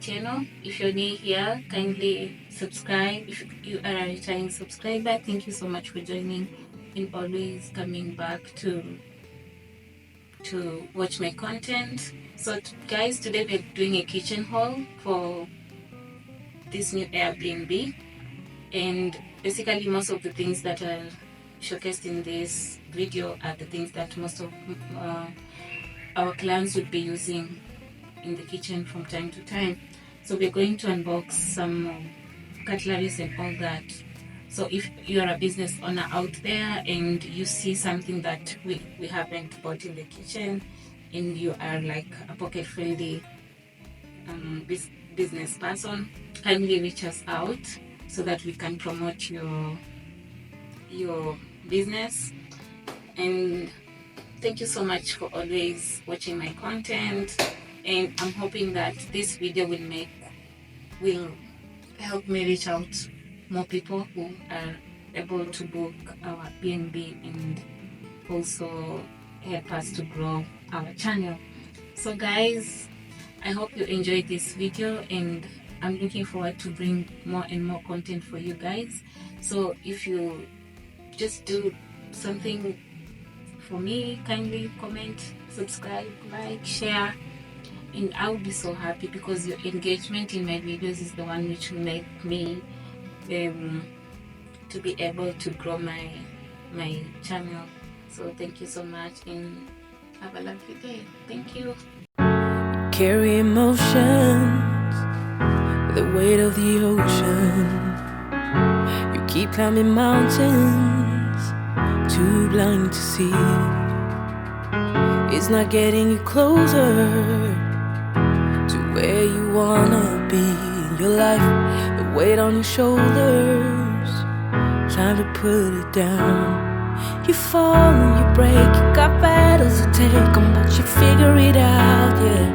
channel. If you're new here, kindly subscribe. If you are a returning subscriber, thank you so much for joining and always coming back to watch my content. So guys, today we're doing a kitchen haul for this new Airbnb, and basically most of the things that are showcased in this video are the things that most of our clients would be using in the kitchen from time to time. So we're going to unbox some cutleries and all that. So if you're a business owner out there and you see something that we haven't bought in the kitchen, and you are like a pocket-friendly business person, kindly reach us out so that we can promote your business. And thank you so much for always watching my content, and I'm hoping that this video will help me reach out more people who are able to book our B&B and also help us to grow our channel. So guys, I hope you enjoyed this video, and I'm looking forward to bring more and more content for you guys. So if you just do something for me, kindly comment, subscribe, like, share, and I'll be so happy, because your engagement in my videos is the one which will make me to be able to grow my channel. So thank you so much, and have a lovely day. Thank you. Carry emotions, the weight of the ocean. You keep climbing mountains, too blind to see. It's not getting you closer to where you wanna be in your life. The weight on your shoulders, time to put it down. You fall and you break, you got battles to take on, but you figure it out, yeah.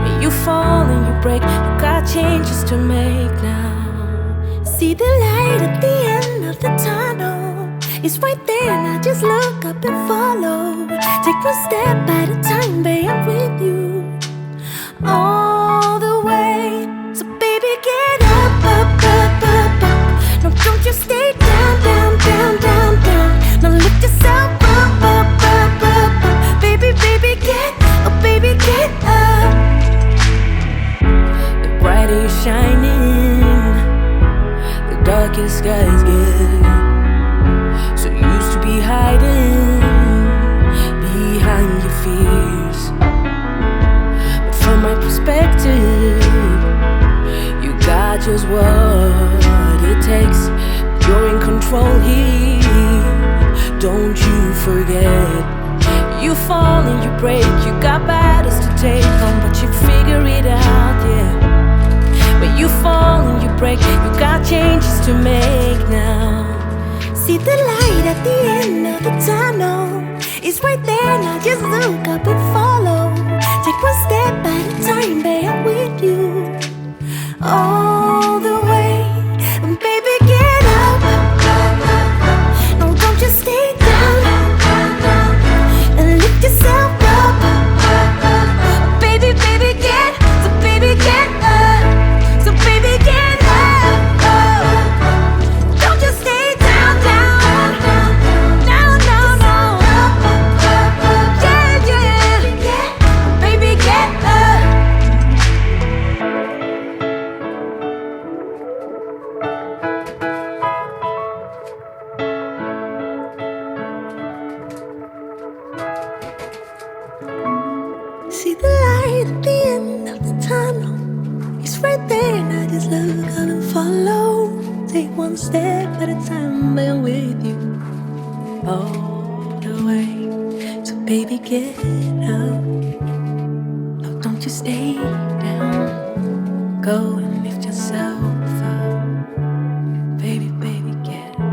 When you fall and you break, you got changes to make now. See the light at the end of the tunnel, it's right there, now just look up and follow. Take one step at a time, babe, I'm with you all the way. So baby, get up, up, up, up, up. No, don't you stay down, down, down, down, down. Now lift yourself up, up, up, up, up. Baby, baby, get up, baby, get up. The brighter you're shining, the darker the skies get. So used to be hiding behind your fears, but from my perspective, you got just what it takes. You're in control here, don't you forget. You fall and you break, you got battles to take on, but you figure it out, yeah. When you fall and you break, you got changes to make now. See the light at the end of the tunnel, it's right there, now just look up and follow. Take one step at a time, babe, I'm with you all the way. And baby, get up, no, don't just stay down, and lift yourself up. Baby, baby, get, so baby, get up. So baby, get up. Don't just stay down, down, no, no, no. Yeah, yeah, baby, get up. See the light at the end of the tunnel, it's right there, and I just look up and follow. Take one step at a time, I'm with you all the way. So baby, get up, no, don't you stay down. Go and lift yourself up. Baby, baby, get up.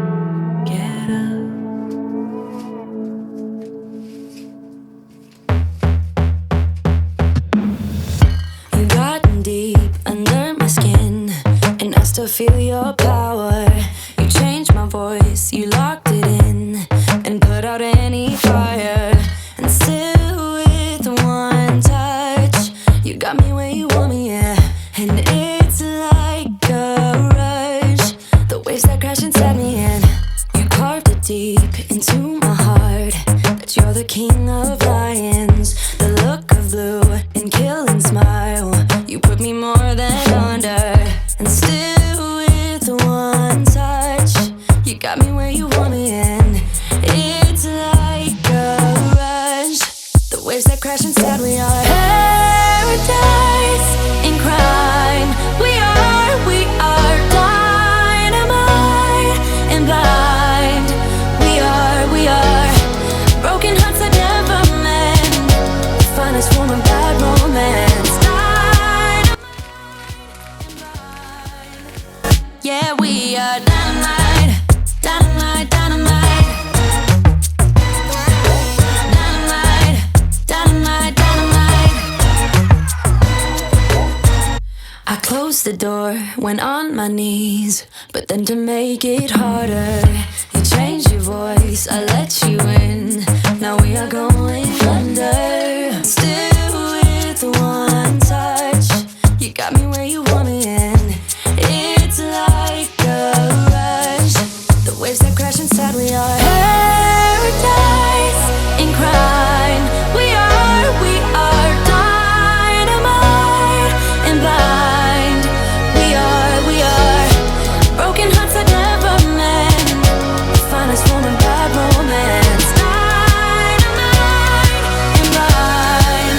Gotten deep under my skin, and I still feel your power. You changed my voice, you locked it in, and put out any fire. And still with one touch, you got me where you want me, yeah. It's like a rush, the waves that crash inside me, and you carved it deep into my heart that you're the king of lions. The look of blue and killing smile, you put me more than under. And still with one touch, you got me where you want me, and it's like a rush, the waves that crash inside. We are paradise in crime. We are dynamite and blind. We are broken hearts that never mend, the finest form of bad romance. Yeah, we are dynamite, dynamite, dynamite. Dynamite, dynamite, dynamite. I closed the door, went on my knees, but then to make it harder, you changed your voice, I let you in. Now we are going under. Still with one touch, you got me where you want me, and it's like a rush, the waves that crash inside. We are paradise in crime. We are dynamite and blind. We are broken hearts that never mend, the finest form of bad romance. Dynamite and blind.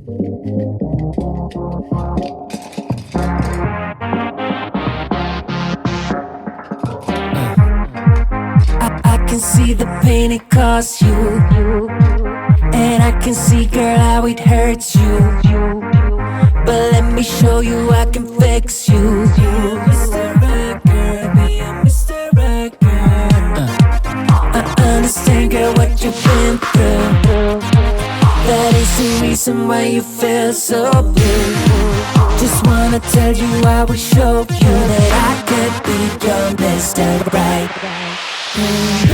I can see the pain it costs you, and I can see, girl, how it hurts you. But let me show you I can fix you. Be a Mr. Right Girl, be a Mr. Right Girl. I understand, girl, what you've been through. That is the reason why you feel so blue. Just wanna tell you I will show you that I could be your Mr. Right. And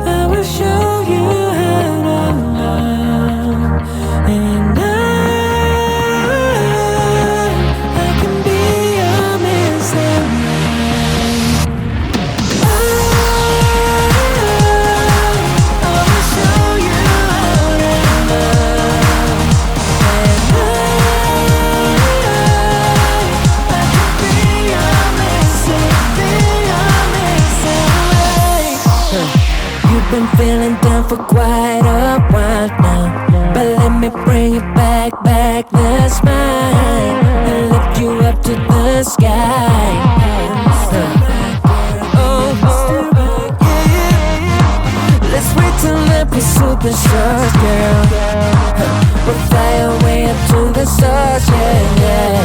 I will show you how to love. And I can be your Mr. Right. I will show you how to love. And I can be your Mr. Right. You've been feeling down for quite a while now, but let me bring it back, the smile, and lift you up to the sky. Let's wait till we're superstars, girl. We'll fly away up to the stars, yeah.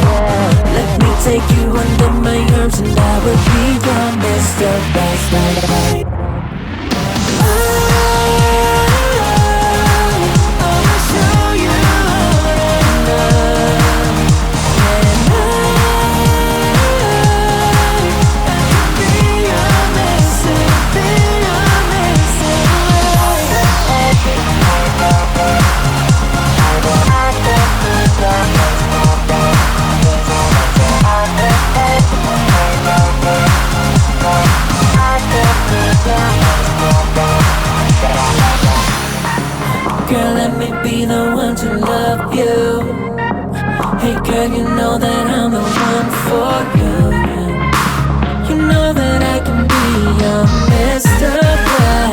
Let me take you under my arms and I will be your Mr. Right. Girl, let me be the one to love you. Hey girl, you know that I'm the one for you. You know that I can be your Mr. Right.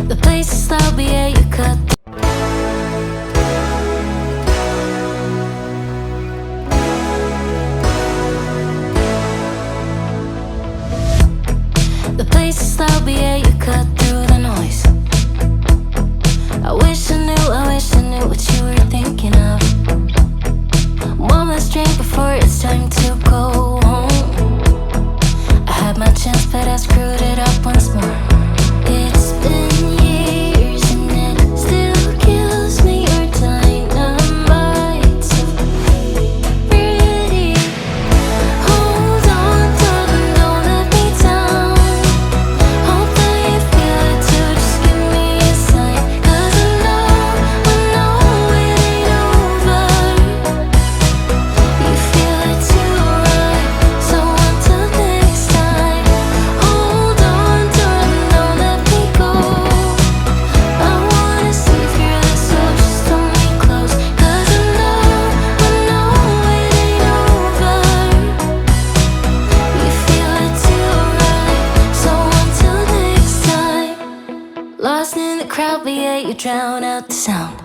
The places I'll be at, you cut. The places I'll be at, you cut through the noise. I wish I knew what you were thinking of. One last drink before it's time to go home. I had my chance, but I screwed it up once more. It's been years and it still kills me. Your dynamite, so pretty. Hold on, darling, don't let me down. Hope that you feel it too, just give me a sign. 'Cause I know it ain't over. You feel it too, right? So until next time, hold on, darling, don't let me go. I wanna see through this, so just hold me close. 'Cause I know it ain't over. You feel it too, right? So until next time. Lost in the crowd, but yet you drown out the sound.